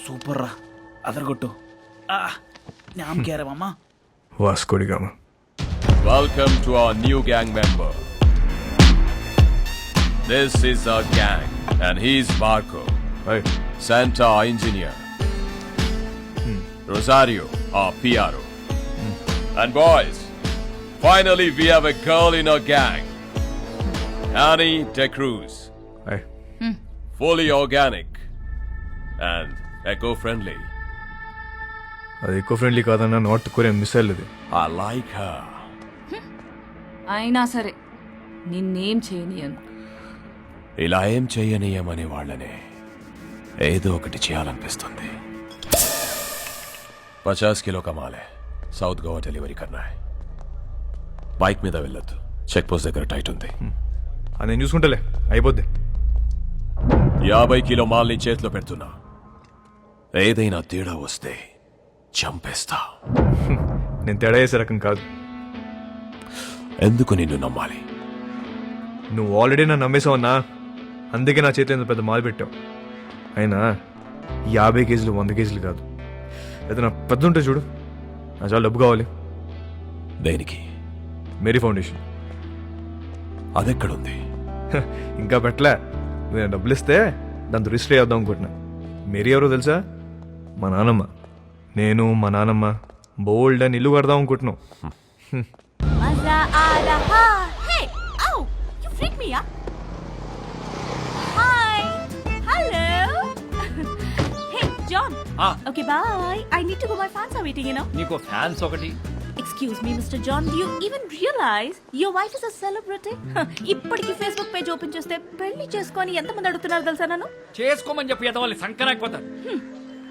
Super రా, అదరగొట్టు. నామ్ కేరమమ్మా. Vasco da Gama. Welcome to our new gang member. This is our gang, and he's Marco, Hey. Santa our engineer, Rosario our PRO, and boys, finally we have a girl in our gang, Annie De Cruz, Hey. fully organic and eco-friendly. అది eco friendly కాదన్న north Korean missile ఇది. I like her. అయినా సరే నిన్నేం చేయనియను. ఇలా ఏం చెయ్యనీయమనే వాళ్ళనే ఏదో ఒకటి చేయాలనిపిస్తుంది. 50 కిలో కమాలే, సౌత్ గోవా డెలివరీ కన్నా. బైక్ మీద వెళ్ళొద్దు, చెక్ పోస్ట్ దగ్గర టైట్ ఉంది. అది నేను చూసుకుంటలే, అయిపోద్ది. 50 కిలో మాల్ని చేతిలో పెడుతున్నా, ఏదైనా తేడా వస్తే చంపేస్తా. నేను తేడా చేసే రకం కాదు. ఎందుకు నిన్ను నమ్మాలి? నువ్వు ఆల్రెడీ నన్ను నమ్మేసావన్నా, అందుకే నా చేతిలో ఇంత పెద్ద మాలు పెట్టావు. అయినా 50 కేజీలు 100 కేజీలు కాదు, ఏదైనా పెద్ద ఉంటే చూడు. నా చాలా డబ్బు కావాలి. దేనికి? Mary foundation. అదెక్కడుంది? ఇంకా పెట్టలే. నువ్వు డబ్బులు ఇస్తే దాంతో రిజిస్టర్ చేద్దాం అనుకుంటున్నా. మేరీ ఎవరో తెలుసా? మా నాన్నమ్మ. నేను మా నాన్నమ్మ బోల్డ్ అని ఇల్లు కడదాం అనుకుంటున్నాం. మజా ఆ రహా. Hey oh you freak me yeah. Hi hello. Hey John. Okay bye. I need to go. My fans are waiting you know. నీకు ఫ్యాన్స్ ఒకటి. Excuse me, Mr. John, do you even realize your wife is a celebrity? ఇప్పటికి Facebook page open చేస్తే పెళ్లి చేసుకొని ఎంతమంది అడుగుతున్నారు తెలుసా నన్ను? చేసుకోమని చెప్పి ఎదవాలి సంకరాకపోతారు.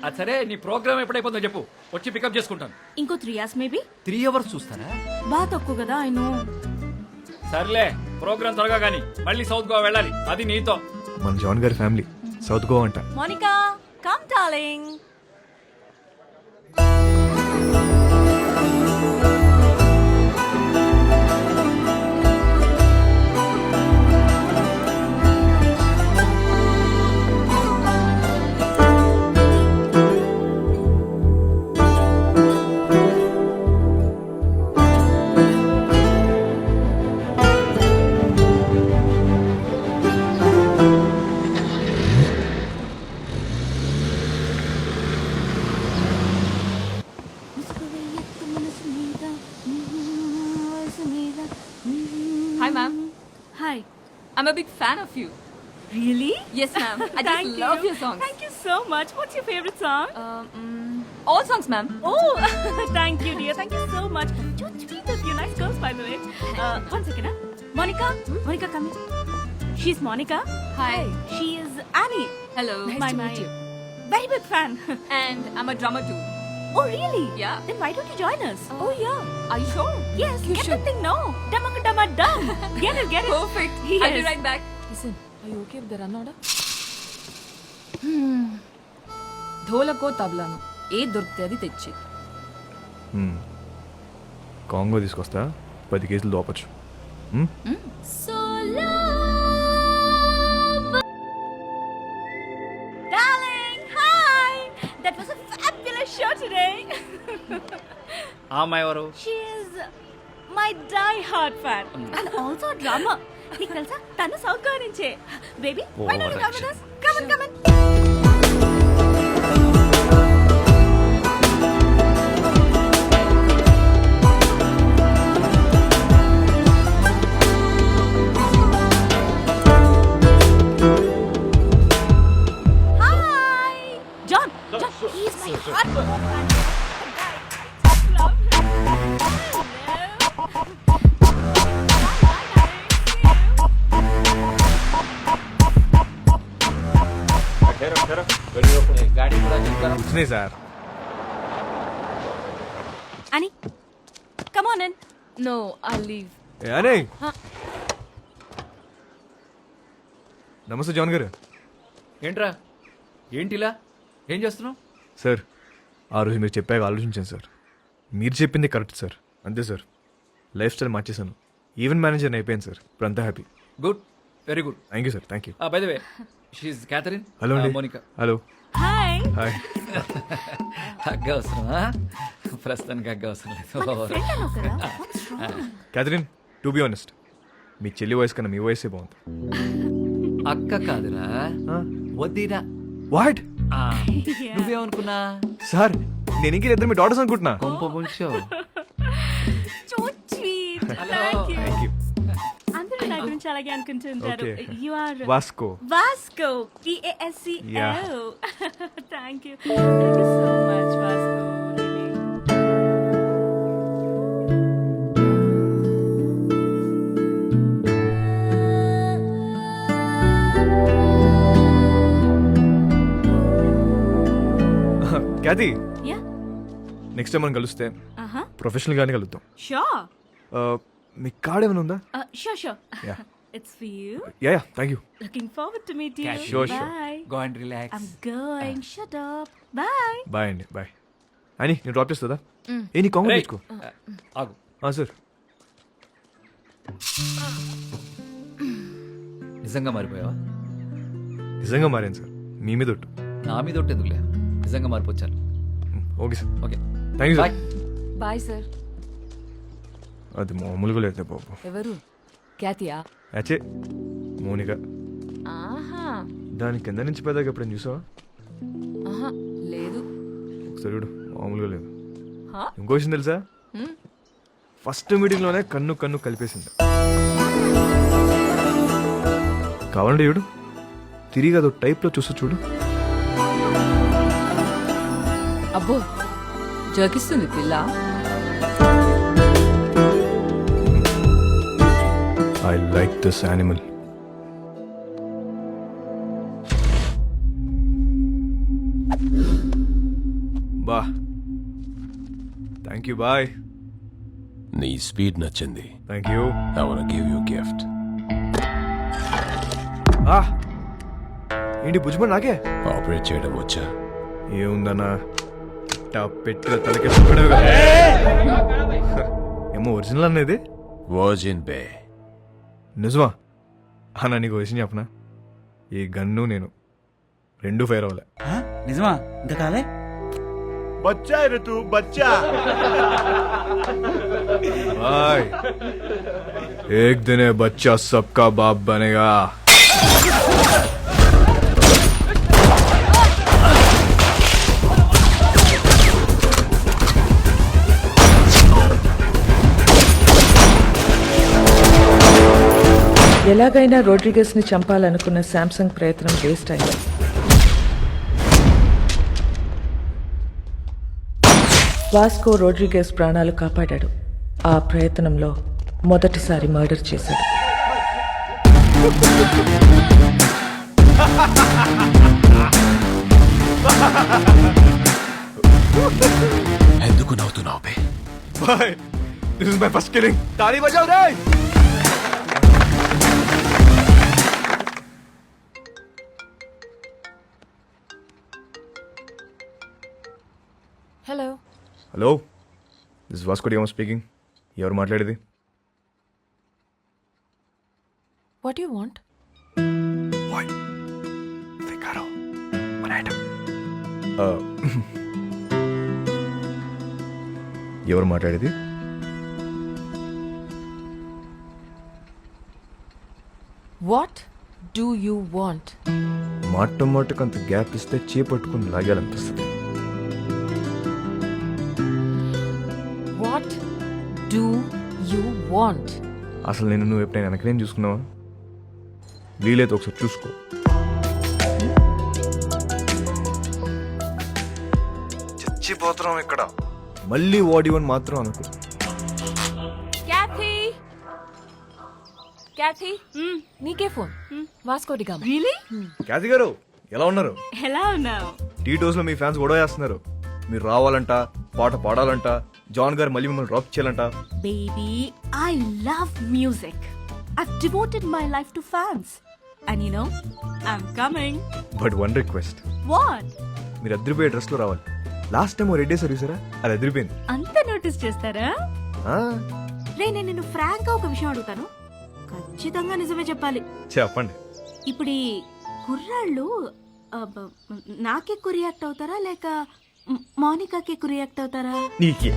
అది సరే, నీ ప్రోగ్రామ్ ఎప్పుడైపోతుందో చెప్పు, వచ్చి పికప్ చేసుకుంటాను. ఇంకో 3 hours మేబీ. 3 hours చూస్తారా? బాగా తక్కువ కదా. I know. సర్లే, ప్రోగ్రామ్ త్వరగా గానీ మళ్ళీ సౌత్ గోవా వెళ్ళాలి, అది నీతో. మన జాన్ గారి ఫ్యామిలీ సౌత్ గోవా అంట. Monica come darling. Hi ma'am. Hi. I'm a big fan of you. Really? Yes ma'am. I Thank just love your songs. Thank you so much. What's your favorite song? All songs ma'am. Oh, thank you, dear. Thank you so much. So sweet of you. Nice girls, by the way. One second, huh? Monica? Monica, come here. She's Monica. Hi. She is Annie. Hello. My very big fan. And I'm a drummer too. Oh, really? Yeah. Then why don't you join us? Oh, yeah. Are you sure? Yes, You get should. that thing now. Dumma dumma dum. Get it, get it. Perfect. Yes. I'll be right back. Listen, are you okay with the run order? ధోలకో తబలాను ఏది దొరికితే అది తెచ్చి. Congo తీసుకొస్తా, 10 కేజీలు దోపచ్చు. So darling, hi. That was a fabulous show today. ఆ అమ్మాయి ఎవరు? She is my die-hard fan and also a drummer. నీకు తెలుసా తను సౌత్ గోవా నుంచే. Baby, why don't you come with us? Come on, come on. Hi, John. John, he is my hardcore fan. Love him. వచ్చినాయి sir. Annie, come on in. No, I'll leave. అనే నమస్తే John గారు. ఏంట్రా, ఏంటిలా ఏం చేస్తున్నావు? Sir, ఆ రోజు మీరు చెప్పాక ఆలోచించాను సార్. మీరు చెప్పింది కరెక్ట్ సార్. అంతే సార్, లైఫ్ స్టైల్ మార్చేశాను. ఈవెంట్ మేనేజర్ అయిపోయింది సార్. ఇప్పుడు అంతా happy. Good, very good. Thank you sir, thank you. By the way, షీఈ్ క్యాథరిన్. హలో అండి. మోనికా. హలో. హాయ్. హాయ్. హగ్గ అవసరమా? ప్రస్తుతానికి హగ్గ అవసరం లేదు. క్యాథరిన్, టు బి ఆనెస్ట్, మీ చెల్లి వయసు కన్నా మీ వయసే బాగుంది. అక్క కాదురా, వద్దిరా. వాట్ నువ్వేమనుకున్నా? సార్, నేను ఇంకే ఇద్దరు మీ డాటర్స్ అనుకుంటున్నా. కొంప ముంచో. So sweet. Hello. Thank you. Thank you. అందరూ నా గురించి అలాగే అనుకుంటుంటారు. Okay. You are Vasco. Vasco. Vasco. Yeah. Thank you. Thank you so much, Vasco. Really. Cathy, Yeah. Next time మనం కలిస్తే Uh-huh. ప్రొఫెషనల్ గానే కలుద్దాం. Sure. మీ కార్డ్ ఏమైనా ఉందా? Sure. Yeah. It's for you. Yeah, thank you. Looking forward to meet you. Yeah, sure. Bye. Go and relax. I'm going. Shut up. Bye. Bye అండి, bye. అని నేను drop చేస్తుందా? ఏ నీ కాంగ్రెస్ తెచ్చుకో. ఆగు. సార్. నిజంగా మారిపోయావా? నిజంగా మారాను సార్, మీ మీద ఒట్టు. నా మీద ఒకటి ఎందుకులే, నిజంగా మారిపోవచ్చాను. Okay sir, okay, thank you bye. Sir. Bye sir. అది మామూలుగా లేదు బాబు. ఎవరు? క్యాతియా? అచ్చే, మోనిక. ఆహా. దాని కింద నుంచి పెద్దగా ఎప్పుడైనా చూసావా? ఆహా, లేదు. ఒకసారి చూడు, మామూలుగా లేదు. హా? ఇంకో విషయం తెలుసా? ఫస్ట్ మీటింగ్లోనే కన్ను కన్ను కలిపేసింది. కావాలంటే చూడు, తిరిగి అదో టైప్లో చూస్తూ చూడు. అబ్బో, జోకిస్తుంది పిల్ల. I like this animal. బా, థ్యాంక్ యూ, బాయ్. నీ స్పీడ్ నచ్చింది. Thank you. I wanna give you a gift. ఏంటి బుజ్జిమని నాకే? ఆపరేట్ చేయడం వచ్చా? ఏముందన్నా, పెట్టిన తలకి సుఖడమే కదా. ఏమో ఒరిజినల్ అనేది వర్జిన్ బే. నిజమా? అన్న నీకు విషయం చెప్పనా, ఈ గన్ను నేను రెండు ఫైర్ అవ్వలే. నిజమా? ఇంకా కాలే? बच्चा है रे तू, बच्चा। भाई, एक दिन ये बच्चा सबका बाप बनेगा. ఎలాగైనా రోడ్రిగస్ ని చంపాలనుకున్న శాంసంగ్ ప్రయత్నం వేస్ట్ అయింది. వాస్కో రోడ్రిగస్ ప్రాణాలు కాపాడాడు. ఆ ప్రయత్నంలో మొదటిసారి మర్డర్ చేశాడు. ఎందుకు నవ్వుతున్నావు బే? Bye. This is my first killing. ताली बजाओ रे. Hello. Hello, this Vasco da Gama speaking. ఎవరు మాట్లాడేది? What you want? ఎవరు మాట్లాడేది? What do you want? మాటకు అంత గ్యాప్ ఇస్తే చేపట్టుకుని లాగాలనిపిస్తుంది. What do you want? అసలు నేను నువ్వు ఎప్పుడైనా వెనకనేం చూసుకున్నావా? వీలైతే ఒకసారి చూసుకో. చచ్చిపోతున్నాం ఇక్కడ. మళ్ళీ వాడివని మాత్రం అనుకో. క్యాథీ, క్యాథీ, నీకే phone. Vasco da Gama. Really? Cathy గారు ఎలా ఉన్నారు? Hello now. టీ టోస్ లో మీ ఫ్యాన్స్ గొడవ చేస్తున్నారు. మీరు రావాలంట, పాట పాడాలంట, జాన్ గారు మళ్ళీ మిమ్మల్ని డ్రాప్ చేయాలంట. Baby, I love music. I've devoted my life to fans. And you know, I'm coming. But one request, What? మీరు అద్దరిపోయే డ్రెస్ లో రావాలి. లాస్ట్ టైం రెడ్ డే సర్వీసరా, అది అదిరిపోయింది. అంత నోటీస్ చేస్తారా? రే నేను నిన్ను ఫ్రాంక్ గా ఒక విషయం అడుగుతాను, ఖచ్చితంగా నిజమే చెప్పాలి. చెప్పండి. ఇప్పుడు ఈ కుర్రాళ్ళు నాకెక్కువ రియాక్ట్ అవుతారా లేక మౌనికాకి ఎక్కువ రియాక్ట్ అవుతారా? నీకే